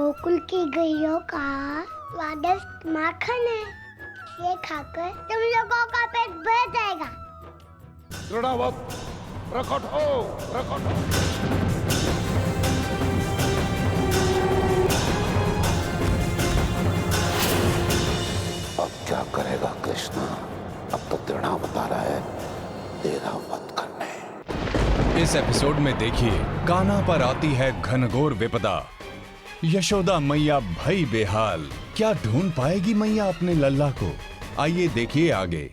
गोकुल की गैयों का स्वादिष्ट माखन है। ये खाकर तुम लोगों का पेट भर जाएगा। दृढ़ावत प्रकट हो, प्रकट हो। अब क्या करेगा कृष्णा? अब तो दृढ़ावत आ रहा है तेरा वध करने। इस एपिसोड में देखिए, कान्हा पर आती है घनघोर विपदा। यशोदा मैया भई बेहाल, क्या ढूंढ पाएगी मैया अपने लल्ला को? आइए देखिए आगे।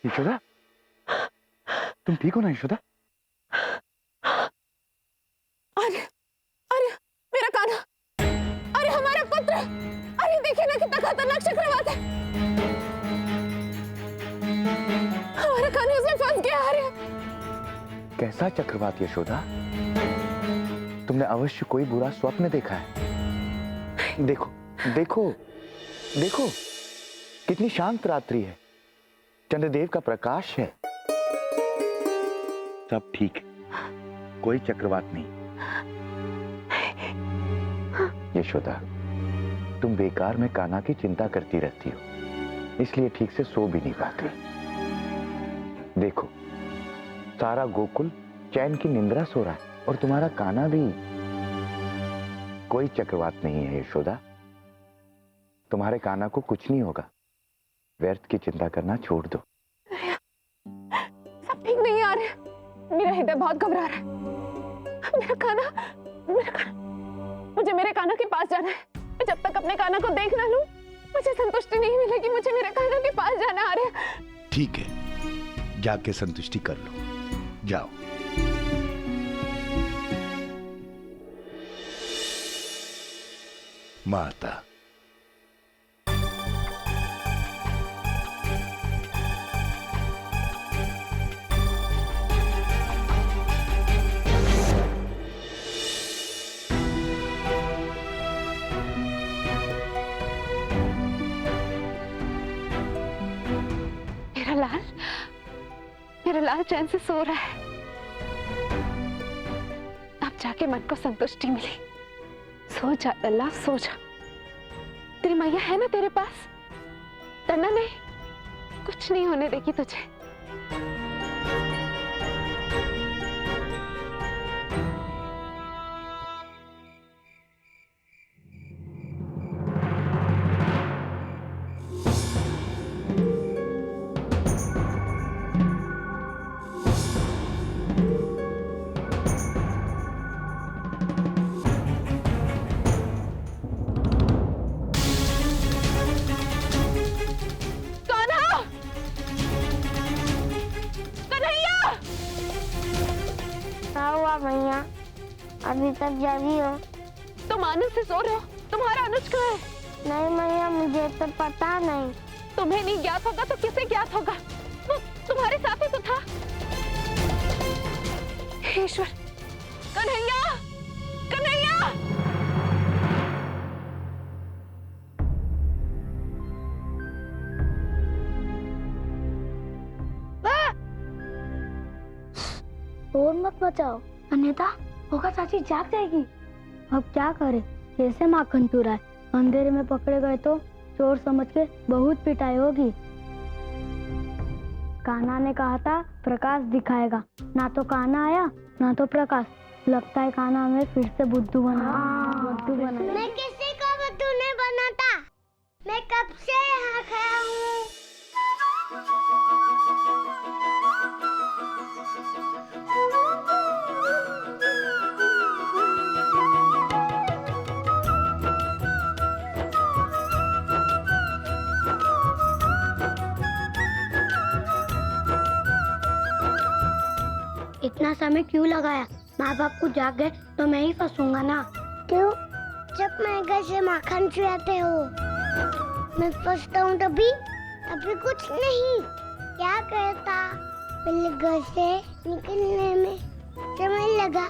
यशोदा, तुम ठीक हो ना यशोदा? अरे अरे मेरा कान्हा, अरे हमारा पुत्र, अरे देखिए ना कितना खतरनाक चक्रवात है। हमारा कान्हा उसमें फंस गया। अरे कैसा चक्रवात यशोदा? तुमने अवश्य कोई बुरा स्वप्न देखा है। देखो देखो देखो, कितनी शांत रात्रि है, चंद्रदेव का प्रकाश है, सब ठीक है, कोई चक्रवात नहीं। यशोदा, तुम बेकार में कान्हा की चिंता करती रहती हो, इसलिए ठीक से सो भी नहीं पाती। देखो, सारा गोकुल चैन की निंद्रा सो रहा है और तुम्हारा कान्हा भी। कोई चक्रवात नहीं है यशोदा, तुम्हारे कान्हा को कुछ नहीं होगा। व्यर्थ की चिंता करना छोड़ दो। सब ठीक नहीं आ रहा, मेरा हृदय बहुत घबरा रहा है। मेरा कान्हा, मुझे मेरे कान्हा के पास जाना है। जब तक अपने कान्हा को देख ना लूं, मुझे संतुष्टि नहीं मिलेगी। मुझे मेरे कान्हा के पास जाना। आ रहा। ठीक है, जाके संतुष्टि कर लो, जाओ। माता, मेरा लाल चैन से सो रहा है। अब जाके मन को संतुष्टि मिली। सो जा लल्ला, सो जा। तेरी मैया है ना तेरे पास? डरना नहीं, कुछ नहीं होने देगी तुझे। मैया अभी तक जागी हो? तुम आनंद से सो रहे हो। तुम्हारा अनुज कहाँ है? नहीं मैया, मुझे तो पता नहीं। तुम्हें नहीं ज्ञात होगा तो किसे ज्ञात होगा? वो तुम्हारे साथ ही तो था। ईश्वर, कन्हैया, कन्हैया! शोर मत मचाओ, अन्यथा होगा चाची जाग जाएगी। अब क्या करे, कैसे माखन चुराए? अंधेरे में पकड़े गए तो चोर समझ के बहुत पिटाई होगी। कान्हा ने कहा था प्रकाश दिखाएगा, ना तो कान्हा आया ना तो प्रकाश। लगता है कान्हा हमें फिर से बुद्धू बना। मैं किसी को बुद्धू नहीं बनाता, मैं कब से यहाँ खड़ा हूँ। इतना समय क्यों लगाया? माँ बाप को जाग गए तो मैं ही फंसूंगा ना। क्यों? जब मैं घर से माखन चुराते हो मैं फंसता हूँ तभी कुछ नहीं। क्या करता? पहले घर से निकलने में समय लगा,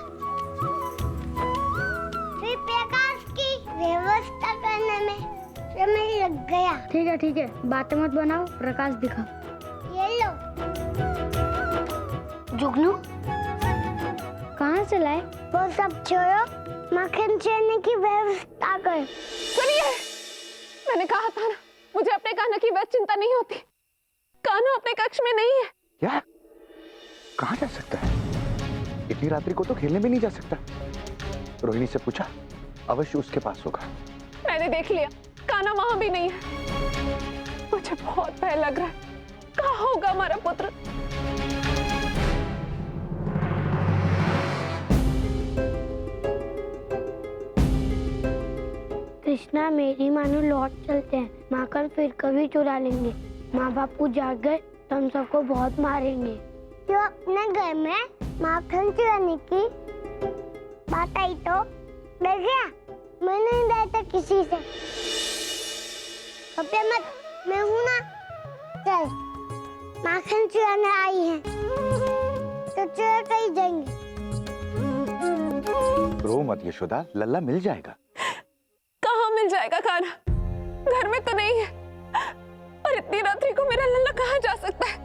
फिर प्रकाश की व्यवस्था करने में समय लग गया। ठीक है, बातें मत बनाओ, प्रकाश दिखाओ। ये लो। जुगनू कहाँ से लाए? वो सब छोड़ो, माखन चुराने की व्यवस्था कर। सुनिए, मैंने कहा था ना, मुझे अपने कान्हा की वैसे चिंता नहीं होती। कान्हा अपने कक्ष में नहीं है। क्या? कहाँ जा सकता है? इतनी रात्रि को तो खेलने भी नहीं जा सकता। रोहिणी से पूछा, अवश्य उसके पास होगा। मैंने देख लिया, कान्हा वहां भी नहीं है। मुझे बहुत भय लग रहा है, कहाँ होगा हमारा पुत्र? कृष्णा, मेरी मानो लौट चलते हैं, माखन फिर कभी चुरा लेंगे। माँ बाप को जाग गए तो हम सबको बहुत मारेंगे। जो अपने घर में माखन चुराने की बात आई तो डर गया। मैं नहीं डरता किसी से। कभी मत, मैं हूँ ना। चल, माखन चुराने आई है तो चुरा कर जाएंगे। रो मत यशोदा, लल्ला मिल जाएगा। कहाँ मिल जाएगा कान्हा? घर में तो नहीं है। और इतनी रात्रि को मेरा लल्ला कहाँ जा सकता है?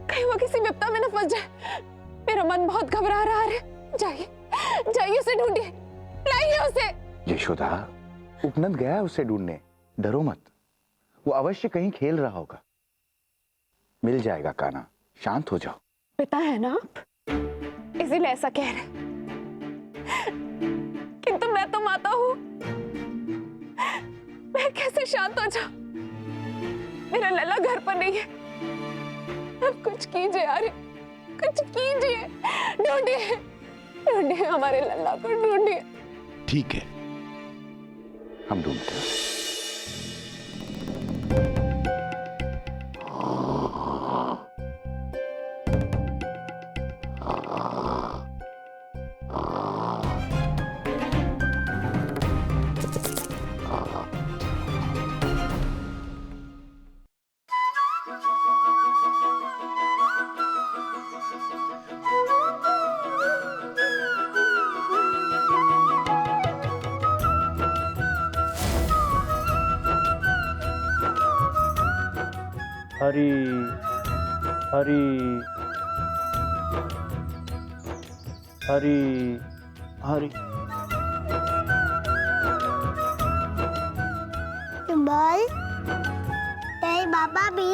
कहीं वो किसी विपदा में न फंस जाए। मेरा मन बहुत घबरा रहा है। जाइए उसे ढूंढिए, लाइए उसे। यशोदा, उपनंद गया है उसे ढूंढने, डरो मत। वो अवश्य कहीं खेल रहा होगा। मिल जाएगा कान्हा, शांत हो जाओ। पिता है ना आप, इसीलिए ऐसा कह रहे। किंतु मैं तो माता हूँ, मैं कैसे शांत हो जाऊं? मेरा लल्ला घर पर नहीं है। अब कुछ कीजिए यार, कुछ कीजिए। ढूंढिए हमारे लल्ला को, ढूंढिए। ठीक है, हम ढूंढते हैं। हरी हरी हरी हरी। बोल, तेरे बाबा भी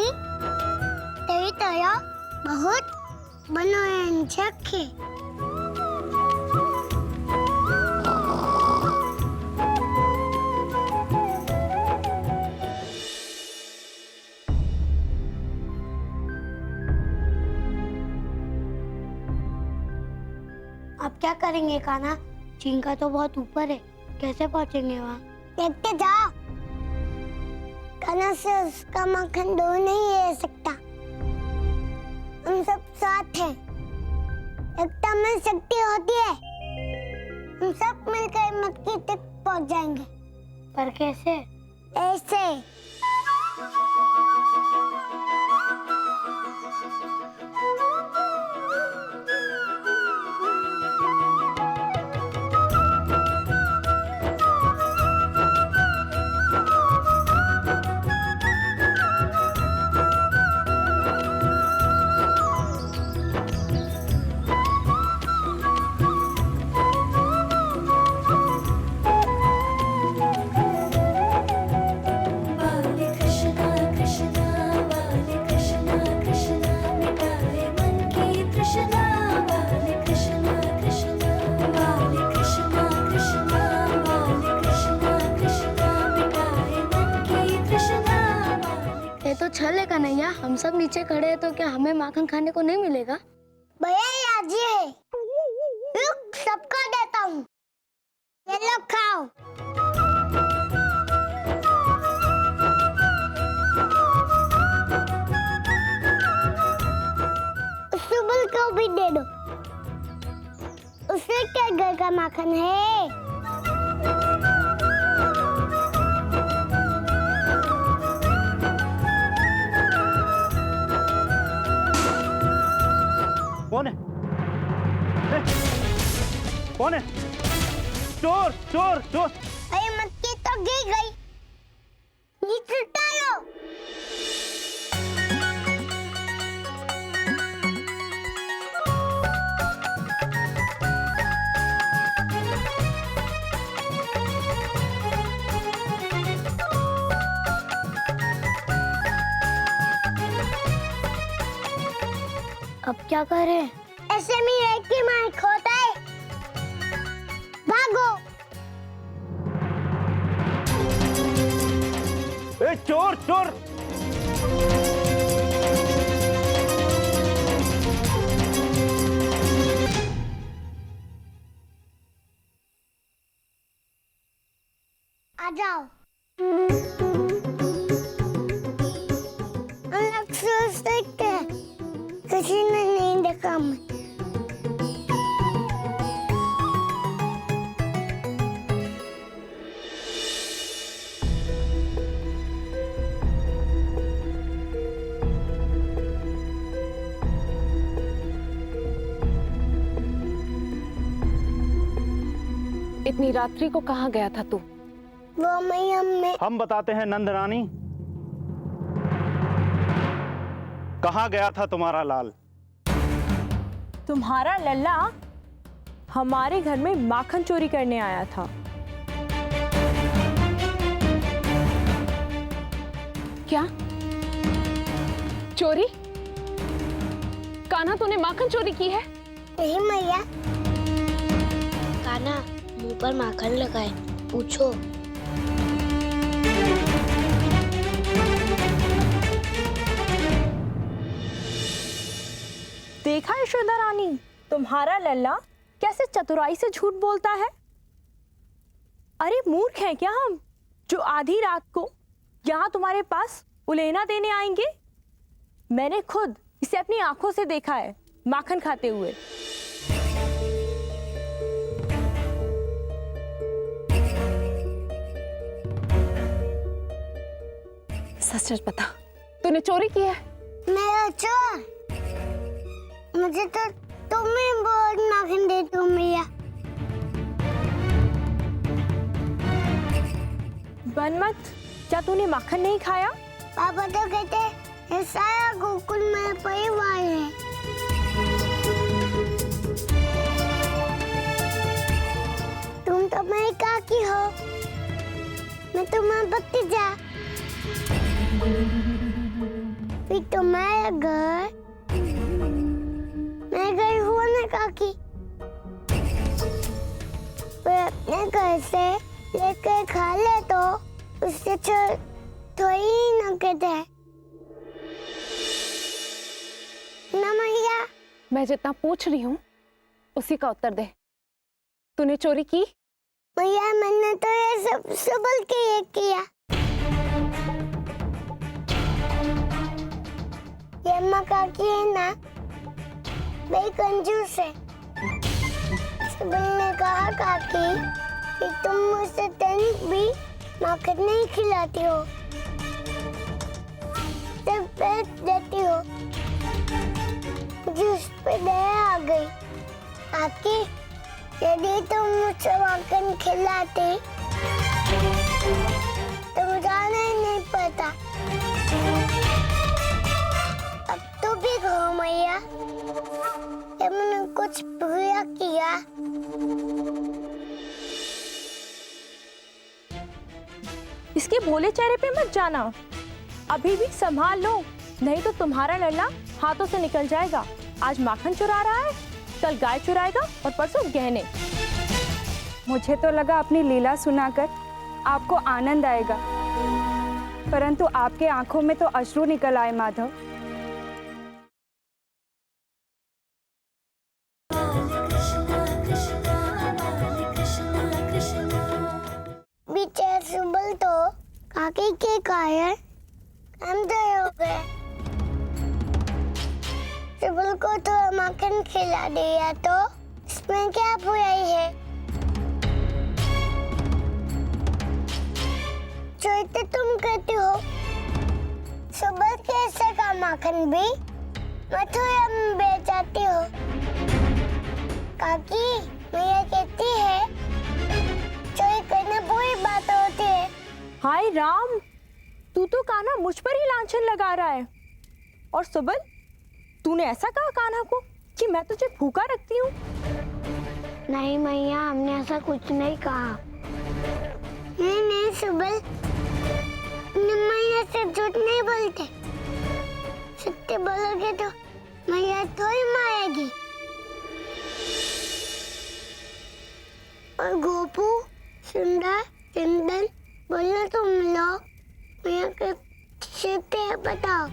तेरी तरह बहुत मनोरंजक है। अब क्या करेंगे कान्हा? चिंका तो बहुत ऊपर है, कैसे पहुंचेंगे वहाँ? देखते जाओ, कान्हा से उसका माखन दूर नहीं ले सकता। हम सब साथ हैं, एकता में शक्ति होती है। हम सब मिलकर मक्की तक पहुंच जाएंगे। पर कैसे? ऐसे। ये तो छल है कन्हैया, हम सब नीचे खड़े हैं तो क्या हमें माखन खाने को नहीं मिलेगा? भैया ये आजी है, रुक सबका देता हूँ, ये लो खाओ। सुबल को भी दे दो, उससे क्या घर का माखन है। कौन है? कौन है? चोर चोर चोर! अरे मक्की तो गिर गई, नीचे उतारो। अब क्या करें? ऐसे में एक ही मार खोता है, भागो। ए चोर चोर! आ जाओ। अलग से देखते हैं, किसी ने नहीं देखा मैं। इतनी रात्रि को कहाँ गया था तू? वो मैया में हम बताते हैं नंद रानी, कहाँ गया था तुम्हारा लाल? तुम्हारा लल्ला हमारे घर में माखन चोरी करने आया था। क्या चोरी? कान्हा तूने माखन चोरी की है? नहीं मैया। कान्हा मुंह पर माखन लगाए, पूछो। देखा यशोदा रानी, तुम्हारा लल्ला कैसे चतुराई से झूठ बोलता है। अरे मूर्ख हैं क्या हम, जो आधी रात को यहाँ तुम्हारे पास उलेना देने आएंगे? मैंने खुद इसे अपनी आंखों से देखा है माखन खाते हुए। सच सच बता, तूने चोरी की है? मेरा चोर, मुझे तो तुम्हें बहुत माखन दे दो मैया। बनमत, क्या तूने माखन नहीं खाया? पापा तो कहते ये सारा गोकुल में परिवार है। तुम तो मेरी काकी हो, मैं तुम्हारा भतीजा। फिर तुम्हारा घर, मैं गई हूँ ना काकी, पर अपने घर से लेकर खा ले तो उससे थोड़ी न कहते हैं ना मैया। मैं जितना पूछ रही हूँ उसी का उत्तर दे। तूने चोरी की? मैया मैंने तो ये सब सुबल के ये किया। ये माँ काकी है ना, बड़ी कंजूस है। सुबल ने कहा काकी कि तुम मुझसे तनिक भी माखन नहीं खिलाती हो, सिर्फ पेट देती हो। मुझे उस पे दया आ गई। आकी, यदि तुम मुझसे माखन खिलाती तो मुझे जाना ही नहीं पता। अब तो भी कहो मैया, ये मैंने कुछ बुरा किया। इसके भोले चेहरे पे मत जाना, अभी भी संभाल लो, नहीं तो तुम्हारा लल्ला हाथों से निकल जाएगा। आज माखन चुरा रहा है, कल गाय चुराएगा और परसों गहने। मुझे तो लगा अपनी लीला सुनाकर आपको आनंद आएगा, परंतु आपके आंखों में तो अश्रु निकल आए माधव। बेचारा सुबल तो काके के कारण अंधे हो गए। सुबल को तो माखन खिला दिया तो इसमें क्या बुराई है? जो तो तुम कहती हो सुबल कैसे का माखन भी मथुरा में बेच जाती हो। काकी मैया कहती है चोरी करना बुरी बात होती है। हाय राम, तू तो कान्हा मुझ पर ही लांछन लगा रहा है। और सुबल, तूने ऐसा कहा कान्हा को कि मैं तुझे भूखा रखती हूँ? नहीं मैया, हमने ऐसा कुछ नहीं कहा। नहीं सुबल, मैया से झूठ नहीं बोलते। सत्य बोलोगे तो मैया थोड़ी मारेगी। और गोपू, सुंदर, चंदन, बोलो तुम लोग मैया के सत्य बताओ।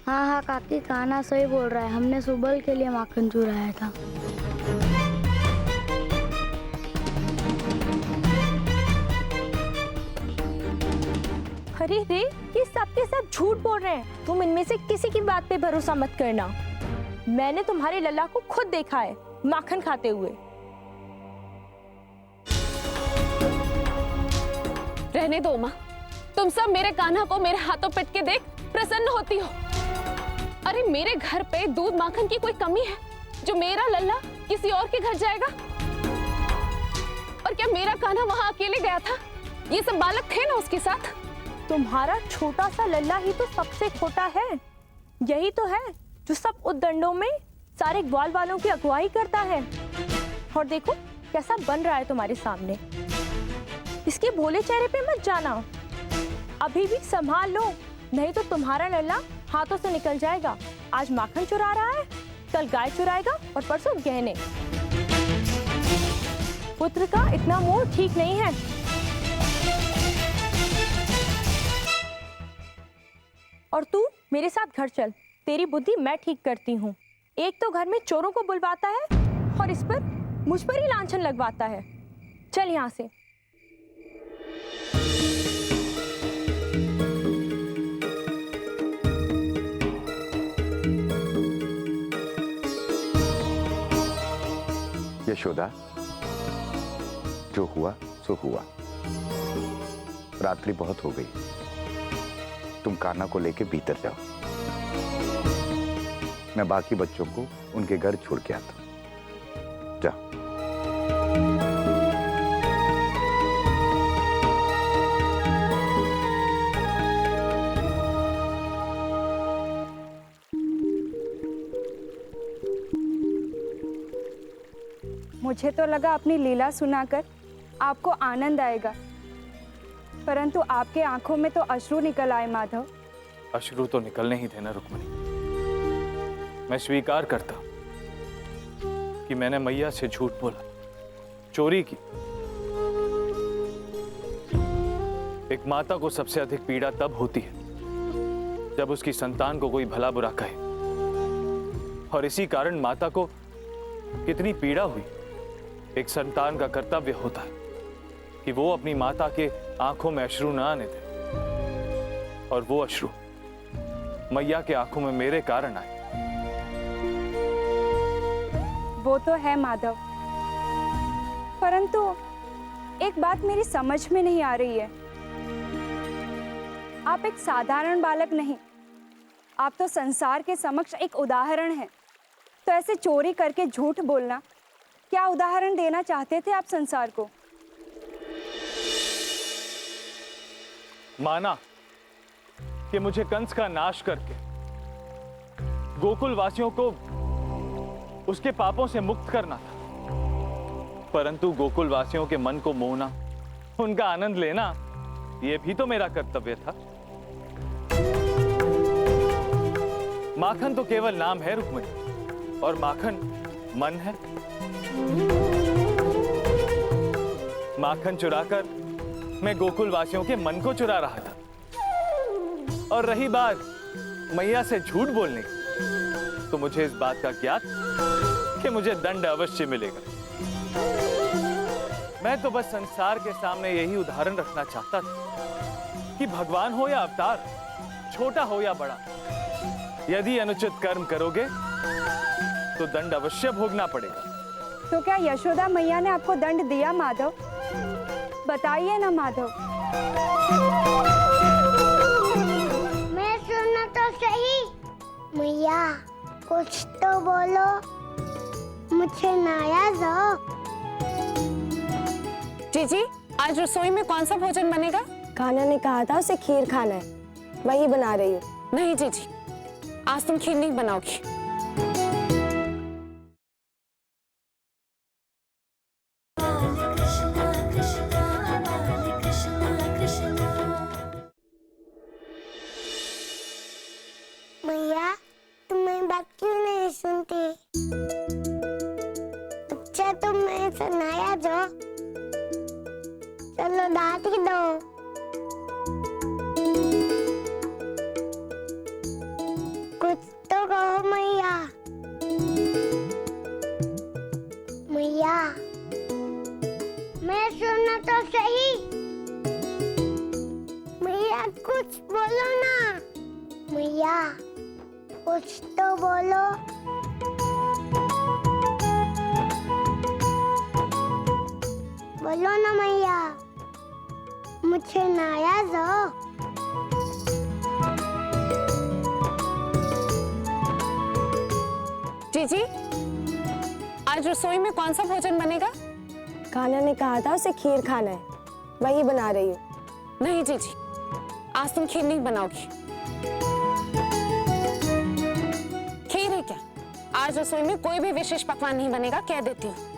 हाँ काकी, कान्हा सही बोल रहा है। हमने सुबल के लिए माखन चुराया था। अरे रे, ये सब के सब झूठ बोल रहे हैं। तुम इनमें से किसी की बात पे भरोसा मत करना। मैंने तुम्हारे लल्ला को खुद देखा है माखन खाते हुए। रहने दो माँ, तुम सब मेरे कान्हा को मेरे हाथों पिट के देख प्रसन्न होती हो। अरे मेरे घर पे दूध माखन की कोई कमी है जो मेरा लल्ला किसी और के घर जाएगा? और क्या मेरा कान्हा वहां अकेले गया था? ये सब बालक थे ना उसके साथ। तुम्हारा छोटा सा लल्ला ही तो सबसे छोटा है। यही तो है जो सब उद्दंडों में सारे ग्वाल वालों की अगुवाई करता है। और देखो कैसा बन रहा है तुम्हारे सामने। इसके भोले चेहरे पे मत जाना, अभी भी संभाल लो, नहीं तो तुम्हारा लल्ला हाथों से निकल जाएगा। आज माखन चुरा रहा है, कल गाय चुराएगा और परसों गहने। पुत्र का इतना मोह ठीक नहीं है। और तू मेरे साथ घर चल, तेरी बुद्धि मैं ठीक करती हूँ। एक तो घर में चोरों को बुलवाता है और इस पर मुझ पर ही लांछन लगवाता है। चल यहाँ से। यशोदा, जो हुआ सो हुआ। रात्रि बहुत हो गई, तुम कान्हा को लेके भीतर जाओ। मैं बाकी बच्चों को उनके घर छोड़ के आता हूं। जाओ। मुझे तो लगा अपनी लीला सुनाकर आपको आनंद आएगा, परंतु आपके आंखों में तो अश्रु निकल आए माधव। अश्रु तो निकलने ही थे ना रुक्मिणी। मैं स्वीकार करता कि मैंने मैया से झूठ बोला, चोरी की। एक माता को सबसे अधिक पीड़ा तब होती है जब उसकी संतान को कोई भला बुरा कहे, और इसी कारण माता को कितनी पीड़ा हुई। एक संतान का कर्तव्य होता है कि वो अपनी माता के आंखों में अश्रु न आने दे, और वो अश्रु मैया के आंखों में मेरे कारण आए। वो तो है माधव, परंतु एक बात मेरी समझ में नहीं आ रही है। आप एक साधारण बालक नहीं, आप तो संसार के समक्ष एक उदाहरण हैं। तो ऐसे चोरी करके झूठ बोलना, क्या उदाहरण देना चाहते थे आप संसार को? माना कि मुझे कंस का नाश करके गोकुल वासियों को उसके पापों से मुक्त करना था, परंतु गोकुल वासियों के मन को मोहना, उनका आनंद लेना, यह भी तो मेरा कर्तव्य था। माखन तो केवल नाम है रुक्मिणी, और माखन मन है। माखन चुराकर मैं गोकुल वासियों के मन को चुरा रहा था। और रही बात मैया से झूठ बोलने की, तो मुझे इस बात का ज्ञात कि मुझे दंड अवश्य मिलेगा। मैं तो बस संसार के सामने यही उदाहरण रखना चाहता था कि भगवान हो या अवतार, छोटा हो या बड़ा, यदि अनुचित कर्म करोगे तो दंड अवश्य भोगना पड़ेगा। तो क्या यशोदा मैया ने आपको दंड दिया माधव? बताइए ना माधव। मैं सुना तो सही। मैया कुछ तो बोलो, मुझे नाराज हो। जीजी, आज रसोई में कौन सा भोजन बनेगा? कान्हा ने कहा था उसे खीर खाना है, वही बना रही हूँ। नहीं जीजी, आज तुम खीर नहीं बनाओगी। मैया तुम मेरी बात क्यों नहीं सुनती? अच्छा तुम मेरे से नाराज हो, चलो डांट ही दो। कुछ तो कहो मैया। मैया मैं सुना तो सही। मैया कुछ बोलो ना। मैया कुछ तो बोलो। बोलो ना मैया, मुझे नाराज हो। जीजी, आज रसोई में कौन सा भोजन बनेगा? कान्हा ने कहा था उसे खीर खाना है, वही बना रही हूँ। नहीं जीजी, आज तुम खीर नहीं बनाओगी। खीर है क्या? आज रसोई में कोई भी विशेष पकवान नहीं बनेगा, कह देती हूँ।